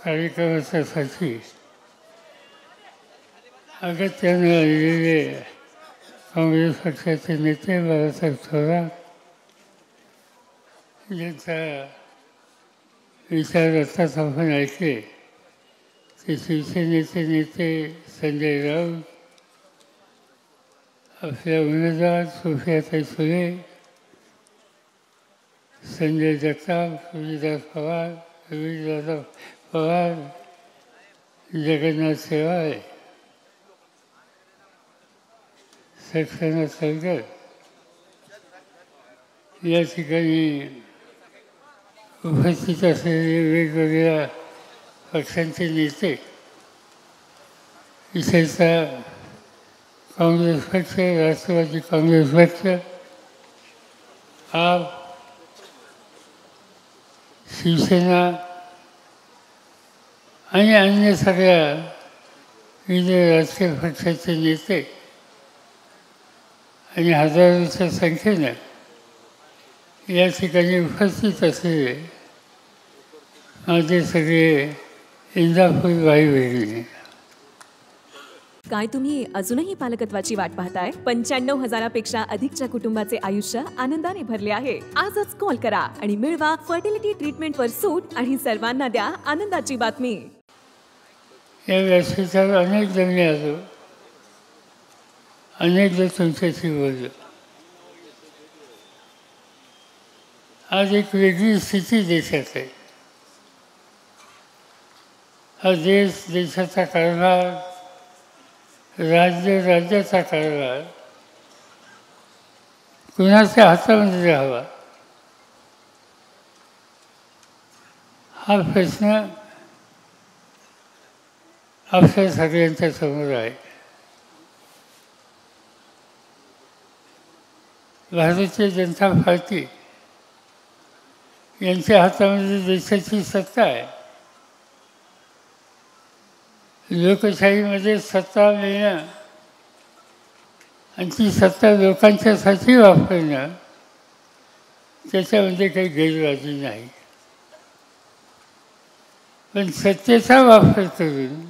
कार्यक्रमासाठी अगत्याने आलेले काँग्रेस पक्षाचे नेते बाळासाहेब थोरात यांचा विचार आताच आपण ऐकले ते शिवसेनेचे नेते संजय राऊत, आपल्या उमेदवार सुप्रियाताई सुळे, संजय जगताप, सुनीता पवार, रवींद्रनाथ पवार, जगन्नाथ शेवाळे, सक्सेना सरगर या ठिकाणी उपस्थित असलेले वेगवेगळ्या पक्षांचे नेते, विशेषतः काँग्रेस पक्ष, राष्ट्रवादी काँग्रेस पक्ष, आप, शिवसेना आणि अन्य सगळ्या विविध राजकीय पक्षाचे नेते आणि हजारोच्या संख्येनं या ठिकाणी उपस्थित असलेले माझे सगळे इंदापूर भाई बहिणी. काय तुम्ही अजूनही पालकत्वाची वाट पाहताय? 95,000पेक्षा अधिकच्या कुटुंबाचे आयुष्य आनंदाने भरले आहे. आजच कॉल करा आणि मिळवा फर्टिलिटी ट्रीटमेंटवर सूट आणि सर्वांना द्या आनंदाची बातमी. या व्यासपीठावर अनेकदा मी आलो, अनेकदा तुमच्याशी बोललो. आज एक वेगळी स्थिती देशात आहे. हा देश, देशाचा कारभार, राज्य, राज्याचा कारभार कुणाच्या हातामध्ये राहावा हा प्रश्न आपल्या सगळ्यांच्या समोर आहे. भारतीय जनता पार्टी यांच्या हातामध्ये देशाची सत्ता आहे. लोकशाहीमध्ये सत्ता मिळणं आणि ती सत्ता लोकांच्यासाठी वापरणं त्याच्यामध्ये काही गैरवाजी नाही. पण सत्तेचा वापर करून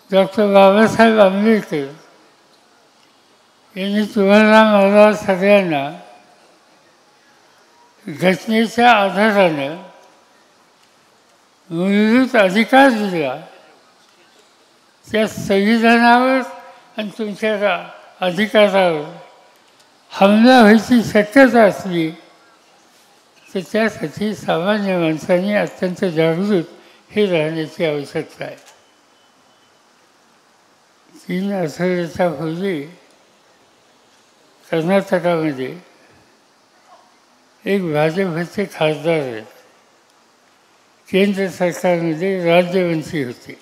डॉक्टर बाबासाहेब आंबेडकर यांनी तुम्हाला मला सगळ्यांना घटनेच्या आधारानं मूलभूत अधिकार दिला. त्या संविधानावर आणि तुमच्या अधिकारावर हमला व्हायची शक्यता असली तर त्यासाठी सामान्य माणसांनी अत्यंत जागृत हे राहण्याची आवश्यकता आहे. 3 आठवड्याच्या पूर्वी कर्नाटकामध्ये एक भाजपचे खासदार आहेत, केंद्र सरकारमध्ये राज्यमंत्री होते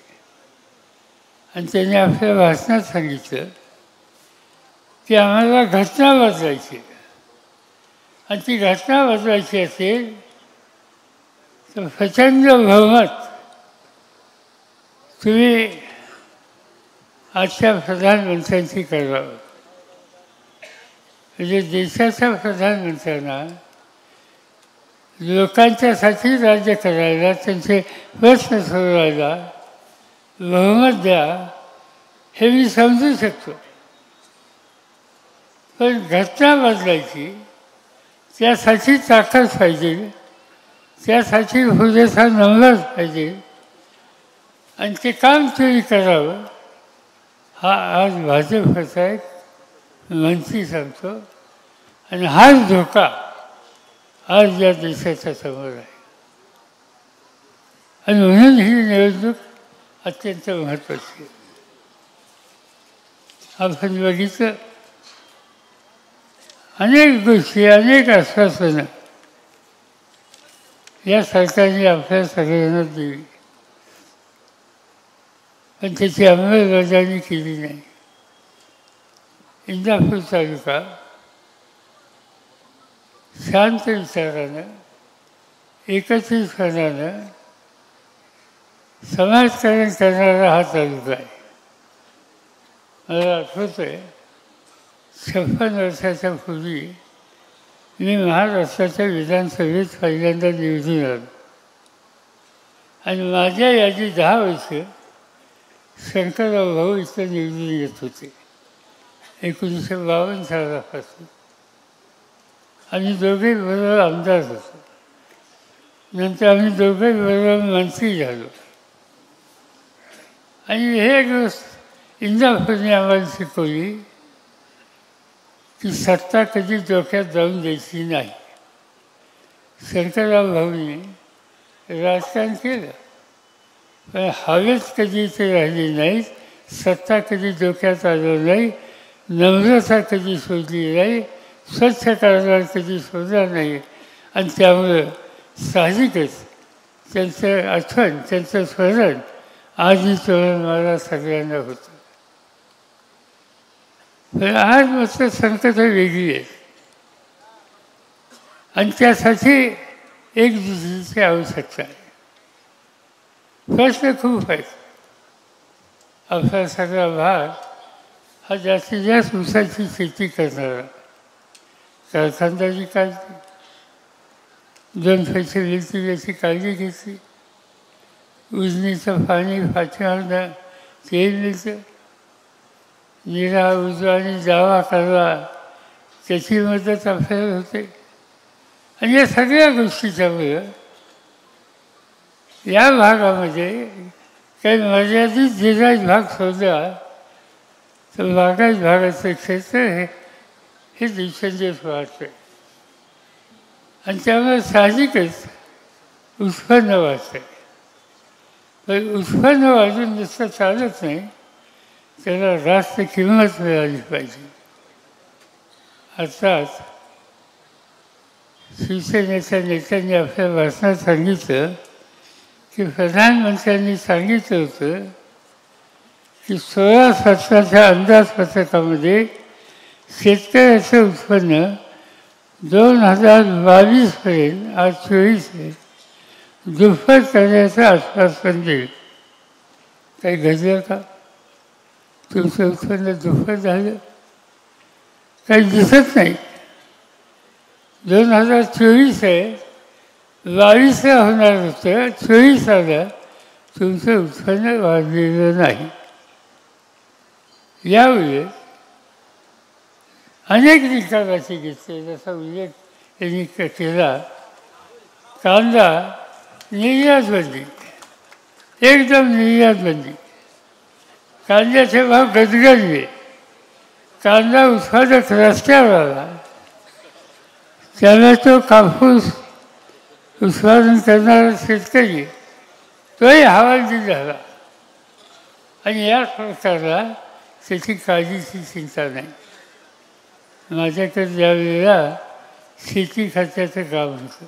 आणि त्यांनी आपल्या भाषणात सांगितलं की आम्हाला घटना बदलायची आणि ती घटना बदलायची असेल तर प्रचंड बहुमत तुम्ही आजच्या प्रधानमंत्र्यांची करावं. म्हणजे देशाच्या प्रधानमंत्र्यांना लोकांच्यासाठी राज्य करायला, त्यांचे प्रश्न सोडवायला बहुमत द्या हे मी समजू शकतो. पण घटना बदलायची त्यासाठी ताकद पाहिजे, त्यासाठी पुरेसा नंबर पाहिजे आणि ते काम तुम्ही करावं हा आज भाजपचा एक मंत्री सांगतो. आणि हाच धोका आज या देशाच्या समोर आहे. आणि म्हणून ही निवडणूक अत्यंत महत्त्वाची आहे. आपण बघितलं अनेक गोष्टी, अनेक आश्वासनं या सरकारने आपल्या सगळ्यांना दिली, पण त्याची अंमलबजावणी केली नाही. इंदापूर तालुका शांत विचारानं, एकत्रितपणानं समाजकारण करणारा हा तालुका आहे. मला आठवतं आहे 56 वर्षाच्या पूर्वी मी महाराष्ट्राच्या विधानसभेत पहिल्यांदा निवडून आलो आणि माझ्या याची 10 वर्ष शंकरराव भाऊ इथं निवडून येत होते 1952 सालापासून. आणि दोघे बरोबर आमदार होतो. नंतर आम्ही दोघे बरोबर मंत्री झालो. आणि हे गोष्ट इंदापूरने आम्हाला शिकवली की सत्ता कधी डोक्यात जाऊन द्यायची नाही. शंकरराव भाऊने राजकारण केलं, पण हवेत कधी ते राहिले नाहीत. सत्ता कधी डोक्यात आलं नाही, नम्रता कधी शोधली नाही, स्वच्छ कारभार कधी शोधला नाही. आणि त्यामुळं साहजिकच त्यांचं आठवण, त्यांचं स्मरण आजही तोरण मला सगळ्यांना होतं. पण आज मात्र संकट वेगळी आहे आणि त्यासाठी एक दुसरीची आवश्यकता आहे. प्रश्न खूप आहेत. आपला सगळा भाग हा जास्तीत जास्त ऊसाची शेती करणारा, कारखानदारी काढली, 2 पैसे मिळतील याची काळजी घेतली, उजनीचं पाणी फाटीमारनं तेल मिळतं, निरा उजवा आणि जावा करवा त्याची मदत आपल्याला होते. आणि या सगळ्या गोष्टीच्यामुळं या भागामध्ये काही मर्यादित जिल्ह्यात भाग शोधला तर बागायत भागाचं क्षेत्र हे दिवसेंदिवस वाढतं. आणि त्यामुळे साहजिकच उत्पन्न वाढतं. पण उत्पन्न वाढून नुसतं चालत नाही, त्याला रास्त किंमत मिळाली पाहिजे. अर्थात शिवसेनेच्या नेत्यांनी आपल्या भाषणात सांगितलं की प्रधानमंत्र्यांनी सांगितलं होतं की 16-17च्या अंदाजपत्रकामध्ये शेतकऱ्याचं उत्पन्न 2022पर्यंत, आज 24 आहे, दुप्पट करण्याचं आश्वासन दिलं. काही घडलं का? तुमचं उत्पन्न दुप्पट झालं? काही दिसत नाही. 2024 आहे, 22ला होणार होतं, 24ला तुमचं उत्पन्न वाढलेलं नाही. यावेळी अनेक निकालाचे घेतले, जसा उल्लेख त्यांनी केला. कांदा निर्यात बंदी, एकदम निर्यात बंदी. कांद्याचे भाव गजगजले. कांदा उत्पादक रस्त्यावर आला. त्याला तो कापूस उत्पादन करणारा शेतकरी तोही हवालदिल झाला. आणि या सरकारला त्याची काळजीची चिंता नाही. माझ्याकडे ज्यावेळेला शेती खात्याचं काम होतं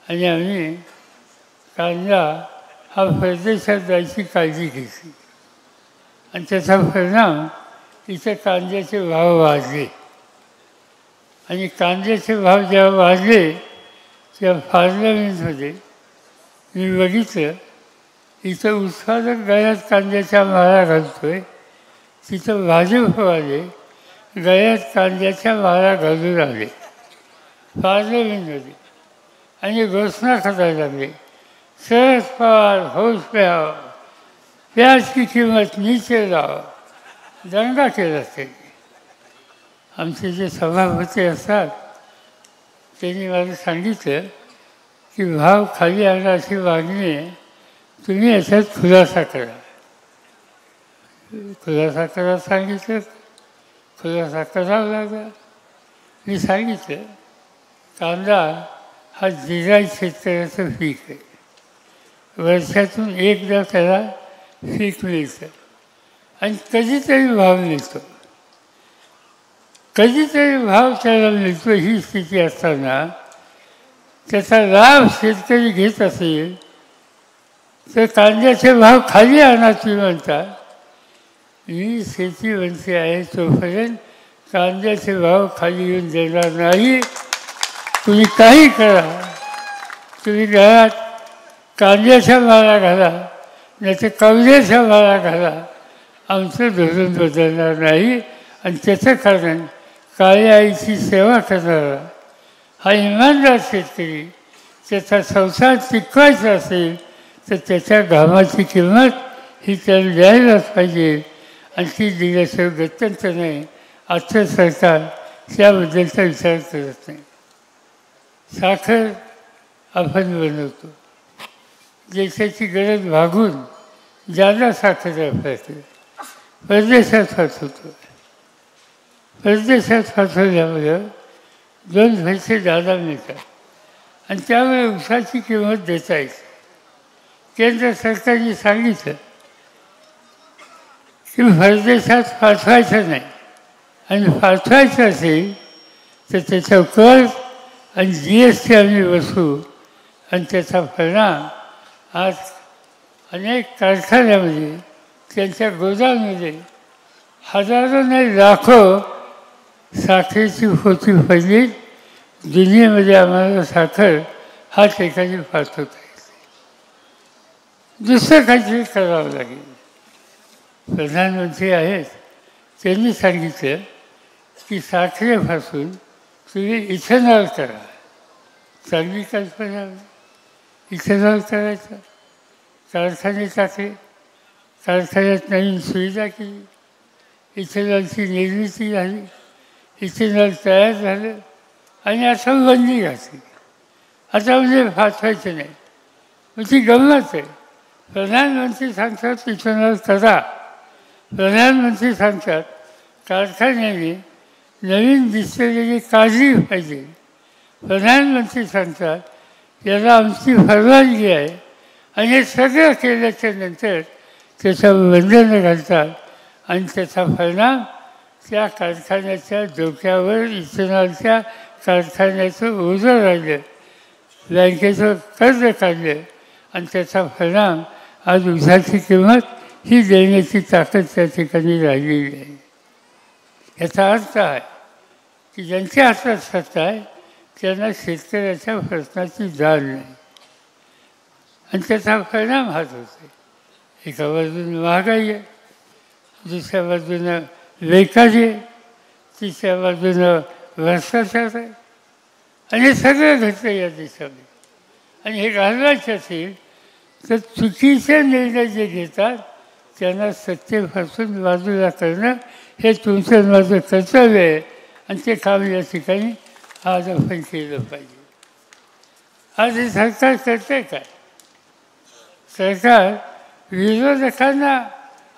आणि आम्ही कांदा हा परदेशात जायची काळजी घेतली आणि त्याचा परिणाम इथे कांद्याचे भाव वाढले. आणि कांद्याचे भाव जेव्हा वाढले तेव्हा पार्लमेंटमध्ये मी बघितलं, इथं उत्पादक गळ्यात कांद्याच्या माळा घालतोय, तिथं भाजपवाले गळ्यात कांद्याच्या माळा घालून आले पार्लमेंटमध्ये आणि घोषणा करायला लागले, शरद पवार होश में आओ, प्याज की किंमत नीचे लाओ. दंगा केला त्यांनी. आमचे जे सभापती असतात त्यांनी मला सांगितलं की भाव खाली आणण्याची मागणी आहे, तुम्ही याच्यात खुलासा करा. खुलासा करा सांगितलं, खुलासा करावा लागला. मी सांगितलं कांदा हा जिरायत शेतकऱ्याचं पीक आहे. वर्षातून एकदा त्याला पीक मिळतं आणि कधीतरी भाव मिळतो, कधीतरी भाव त्याला मिळतो. ही स्थिती असताना त्याचा लाभ शेतकरी घेत असेल तर कांद्याचे भाव खाली आणा तुम्ही म्हणता. मी शेती मंत्री आहे तोपर्यंत कांद्याचे भाव खाली येऊन देणार नाही. तुम्ही काही करा, तुम्ही घरात कांद्याच्या माळा घाला, नाही तर कवल्याच्या माळा घाला, आमचं धोरण बदलणार नाही. आणि त्याचं कारण काळ्या आईची सेवा करणारा हा इमानदार शेतकरी त्याचा संसार टिकवायचा असेल तर त्याच्या घामाची किंमत ही त्याला द्यायलाच पाहिजे आणि ती दिल्याशिवाय गत्यंतर नाही. आजचं सरकार त्याबद्दलचा विचार करत नाही. साखर आपण बनवतो, देशाची गरज भागून ज्यादा साखर वापरते, परदेशात वाचवतो. परदेशात वाचवल्यामुळे 2 पैसे जादा मिळतात आणि त्यामुळे ऊसाची किंमत देता येते. केंद्र सरकारने सांगितलं की परदेशात पाठवायचं नाही आणि पाठवायचं असेल तर त्याच्यावर कर आणि GST आम्ही बसू. आणि त्याचा परिणाम आज अनेक कारखान्यामध्ये त्यांच्या गोदाममध्ये हजारो नाही लाखो साखरेची होती पहिली. दुनियेमध्ये आम्हाला साखर हा ठिकाणी पाठवता येते. दुसरं काहीतरी करावं लागेल. प्रधानमंत्री आहेत त्यांनी सांगितलं की साखरेपासून तुम्ही इथेनॉल करा. चांगली कल्पना. इथेनॉल करायचं, कारखाने टाकले, कारखान्यात नवीन सुविधा केली, इथेनॉलची निर्मिती झाली, इथेनॉल तयार झालं आणि आता बंदी घातली. आता म्हणजे पाठवायचं नाही. मग ती गंमत आहे. प्रधानमंत्री सांगतात इथेनॉल करा, प्रधानमंत्री सांगतात कारखान्याने नवीन दिसलेली काळजी पाहिजे, प्रधानमंत्री सांगतात याला आमची परवानगी आहे आणि हे सगळं केल्याच्या नंतर त्याचं बंधनं घालतात आणि त्याचा परिणाम त्या कारखान्याच्या डोक्यावर इथेनॉलच्या कारखान्याचं ओझं राहिलं, बँकेचं कर्ज काढलं आणि त्याचा परिणाम आज ऊसाची किंमत ही देण्याची ताकद त्या ठिकाणी राहिलेली आहे. याचा अर्थ आहे की ज्यांच्या हातात सत्ता आहे त्यांना शेतकऱ्याच्या प्रश्नाची जाण नाही आणि त्याचा परिणाम हाच होतो. एका बाजूने महागाई आहे, दुसऱ्या बाजूनं बेकारी आहे, तिसऱ्या बाजूनं भ्रष्टाचार आहे आणि हे सगळं घडतं या देशामध्ये. आणि हे घालवायचे असेल तर चुकीचे निर्णय जे घेतात त्यांना सत्तेपासून बाजूला करणं हे तुमचं माझं कर्तव्य आहे आणि ते काम या ठिकाणी आज आपण केलं पाहिजे. आज हे सरकार करते काय? सरकार विरोधकांना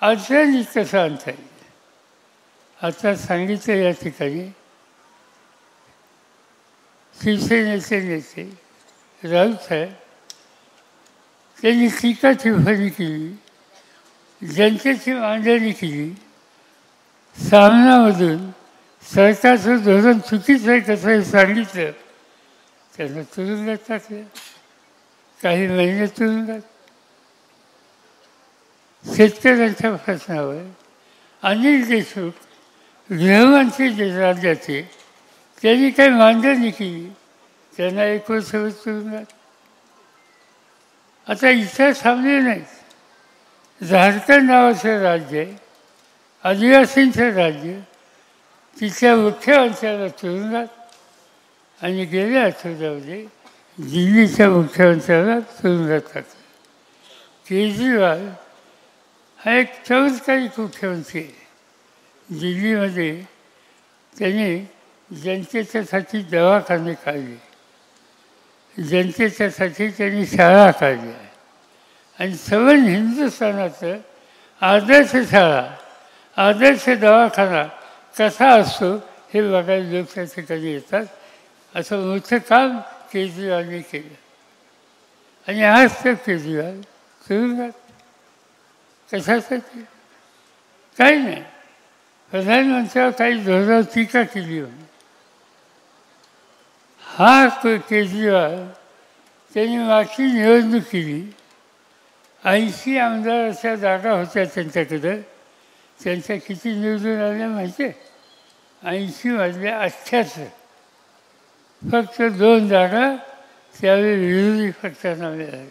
अडचणीत कसं आणता येईल. आता सांगितलं या ठिकाणी शिवसेनेचे नेते राऊत साहेब त्यांनी टीका टिप्पणी केली, जनतेची मांडणी केली, सामनामधून सरकारचं धोरण चुकीचं आहे कसं हे सांगितलं, त्यांना तुरुंगात टाकलं, काही महिने तुरुंगात. शेतकऱ्यांच्या प्रश्नावर अनिल देशमुख गृहमंत्री राज्याचे त्यांनी काही मांडणी केली, त्यांना 1 वर्ष तुरुंगात. आता इथं थांबले नाहीत. झारखंड नावाचं राज्य आहे, आदिवासींचं राज्य, तिथल्या मुख्यमंत्र्याला तुरुंगात आणि गेल्या आठवड्यामध्ये दिल्लीच्या मुख्यमंत्र्याला तुरुंगात टाकलं. केजरीवाल हा एक चमत्कारिक मुख्यमंत्री आहे. दिल्लीमध्ये त्यांनी जनतेच्यासाठी दवाखाने काढले, जनतेच्यासाठी त्यांनी शाळा काढल्या आणि सबंध हिंदुस्थानाचं आदर्श शाळा, आदर्श दवाखाना कसा असतो हे बघायला लोक त्या ठिकाणी येतात. असं मोठं काम केजरीवालने केलं आणि आज तर केजरीवाल तुरुंगात. कशासाठी? काही नाही. प्रधानमंत्र्यावर काही धोरणावर टीका केली म्हणून. हा केजरीवाल त्यांनी मागची निवडणूक केली, 80 आमदाराच्या जागा होत्या त्यांच्याकडं. त्यांच्या किती निवडून आल्या माहिती आहे? 80 मधल्या 78. फक्त 2 जागा त्यावेळी विरोधी पक्षांना मिळाल्या.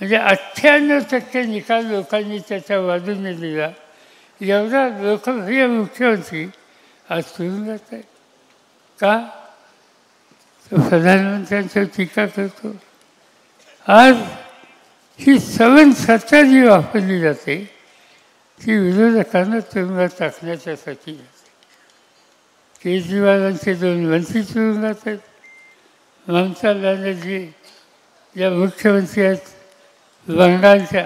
म्हणजे 98% निकाल लोकांनी त्याच्या बाजूने दिला. एवढा लोकप्रिय मुख्यमंत्री आज तुरुंगात आहे. का? तो प्रधानमंत्र्यांच्यावर टीका करतो. आज ही सवन सत्ता जी वापरली जाते ती विरोधकांना तुरुंगात टाकण्याच्यासाठी असते. केजरीवालांचे 2 मंत्री तुरुंगात आहेत. ममता बॅनर्जी ज्या मुख्यमंत्री आहेत बंगालच्या,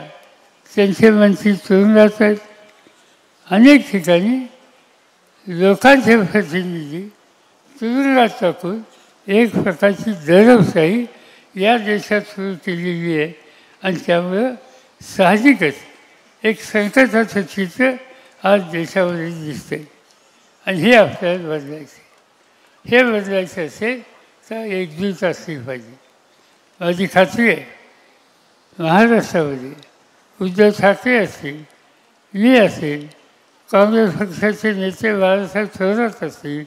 त्यांचे मंत्री तुरुंगात आहेत. अनेक ठिकाणी लोकांचे प्रतिनिधी तुरुंगात टाकून एक प्रकारची दडपशाही या देशात सुरू केलेली आहे. आणि त्यामुळं साहजिकच एक संकटाचं चित्र आज देशामध्ये दिसतंय. आणि हे आपल्याला बदलायचं. हे बदलायचं असेल तर एकजूट असली पाहिजे. माझी खात्री आहे महाराष्ट्रामध्ये उद्धव ठाकरे असतील, मी असेल, काँग्रेस पक्षाचे नेते बाळासाहेब थोरात असतील,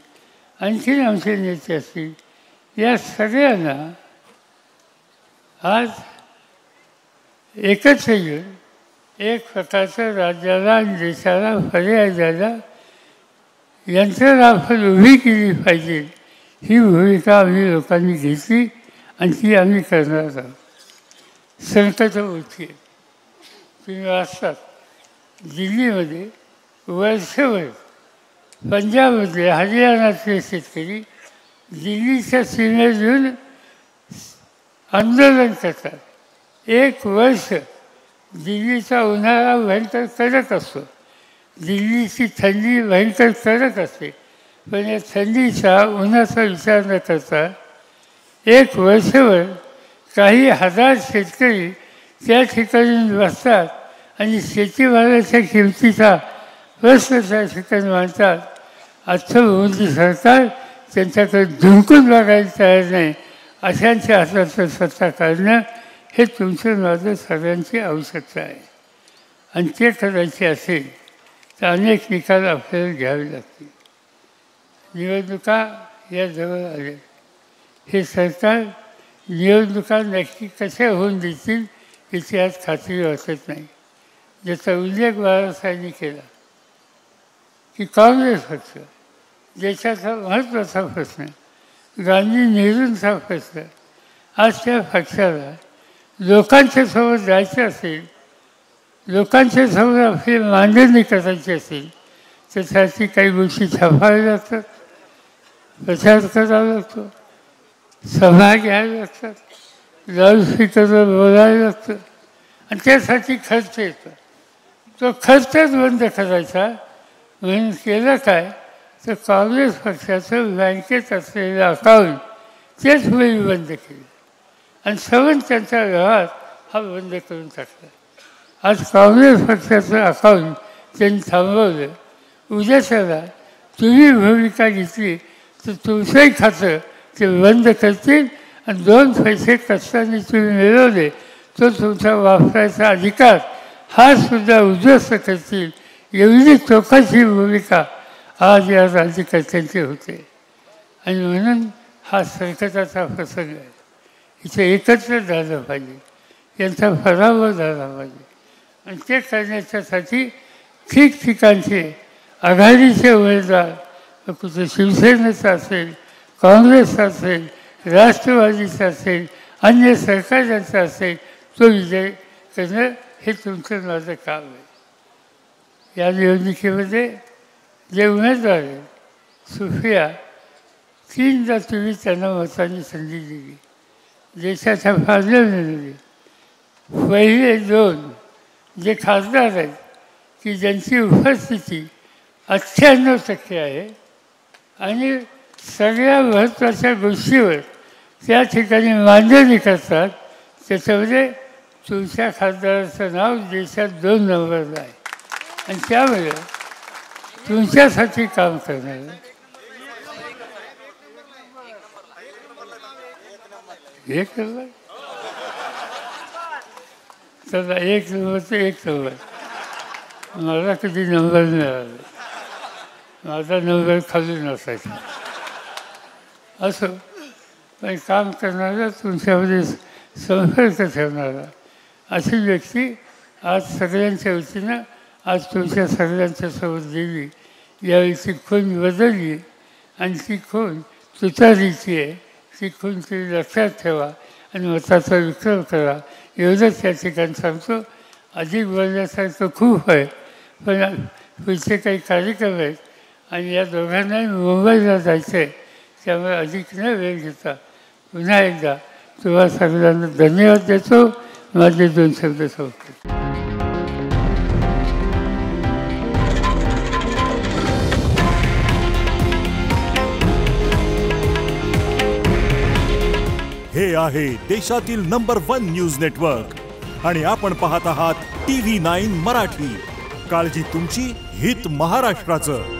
आणखीन आमचे नेते असतील, या सगळ्यांना आज एकत्र येऊन एक प्रकारचं राज्याला आणि देशाला पर्याय द्यायला यंत्रणा आपण उभी केली पाहिजे. ही भूमिका आम्ही लोकांनी घेतली आणि ती आम्ही करणार आहोत. संकट मोठी आहे. तुम्ही वाचतात दिल्लीमध्ये वर्षभर पंजाबमधले हरियाणातले शेतकरी दिल्लीच्या सीमेवर येऊन आंदोलन करतात. 1 वर्ष दिल्लीचा उन्हाळा भयंकर कडक असतो, दिल्लीची थंडी भयंकर कडक असते. पण या थंडीचा उन्हाचा विचार न करता 1 वर्षभर काही हजार शेतकरी त्या ठिकाणी बसतात आणि शेतीमालाच्या किमतीचा प्रश्न त्या ठिकाणी मांडतात. आजचं मोदी सरकार त्यांच्याकडे धुंकून बघायला तयार नाही. अशांच्या हाताचं सत्ता काढणं हे तुमचं माझं सगळ्यांची आवश्यकता आहे. आणि ते करायचे असेल तर अनेक निकाल आपल्याला घ्यावे लागतील. निवडणुका या जवळ आल्या. हे सरकार निवडणुका नक्की कशा होऊन देतील याची आज खात्री वाटत नाही. ज्याचा उल्लेख बाळासाहेबांनी केला की काँग्रेस पक्ष देशाचा महत्त्वाचा प्रश्न, गांधी नेहरूंचा प्रश्न, आज त्या पक्षाला लोकांच्या समोर जायचं असेल, लोकांच्या समोर आपली मांडणी करायची असेल तर त्यासाठी काही गोष्टी छापाव्या लागतात, प्रचार करावा लागतो, सभा घ्याव्या लागतात, लाऊडस्पीकरवर बोलायला लागतं आणि त्यासाठी खर्च येतो. तो खर्चच बंद करायचा म्हणून केलं काय तर काँग्रेस पक्षाचं बँकेत असलेलं अकाउंट तेच वेळी बंद केलं आणि सवन त्यांचा व्यवहार हा बंद करून टाकला. आज काँग्रेस पक्षाचं अकाउंट त्यांनी थांबवलं. उद्याच्याला तुम्ही भूमिका घेतली तर तुमचंही खातं ते बंद करतील आणि 2 पैसे कष्टाने तुम्ही मिळवले तो तुमचा वापरायचा अधिकार हा सुद्धा उद्ध्वस्त करतील. एवढी चोखाची भूमिका आज या राज्यकर्त्यांची होते. आणि म्हणून हा संकटाचा प्रसंग आहे. इथे एकत्र झालं पाहिजे, यांचा पराभव झाला पाहिजे. आणि ते करण्याच्यासाठी ठिकठिकाणचे आघाडीचे उमेदवार कुठे शिवसेनेचा असेल, काँग्रेसचा असेल, राष्ट्रवादीचा असेल, अन्य सरकारांचा असेल, तो विजय करणं हे तुमचं माझं काम आहे. या निवडणुकीमध्ये जे उमेदवार आहेत सुप्रिया 3दा तुम्ही त्यांना मतांनी संधी दिली, देशाच्या पार्लमेंटमध्ये. पहिले 2 जे खासदार आहेत की ज्यांची उपस्थिती 98% आहे आणि सगळ्या महत्त्वाच्या गोष्टीवर त्या ठिकाणी मांडणी करतात, त्याच्यामध्ये तुमच्या खासदाराचं नाव देशात 2 नंबरला आहे. आणि त्यामुळे तुमच्यासाठी काम करणार हे करणार. चला 1 नंबर तर 1 नंबर. मला कधी नंबर मिळाला, माझा नंबर खाली नसायचा. असो, पण काम करणारा तुमच्यामध्ये संपर्क ठेवणारा अशी व्यक्ती आज सगळ्यांच्या वतीनं आज तुमच्या सगळ्यांच्या सोबत गेली. यावेळी ती खून बदलली आणि ती खून तुतारीची आहे. ती खून तुम्ही लक्षात ठेवा आणि मताचा विचार करा. एवढंच या ठिकाणी सांगतो. अधिक बोलण्यासारखं खूप आहे, पण पुढचे काही कार्यक्रम आहेत आणि या दोघांनाही मुंबईला जायचं आहे, त्यामुळे अधिक न वेळ घेता पुन्हा एकदा तुम्हा सगळ्यांना धन्यवाद देतो. माझे 2 शब्द संपले. हे आहे देशातील नंबर 1 न्यूज नेटवर्क आणि आपण पाहत आहात TV9 मराठी. काळजी तुमची, हित महाराष्ट्राचं.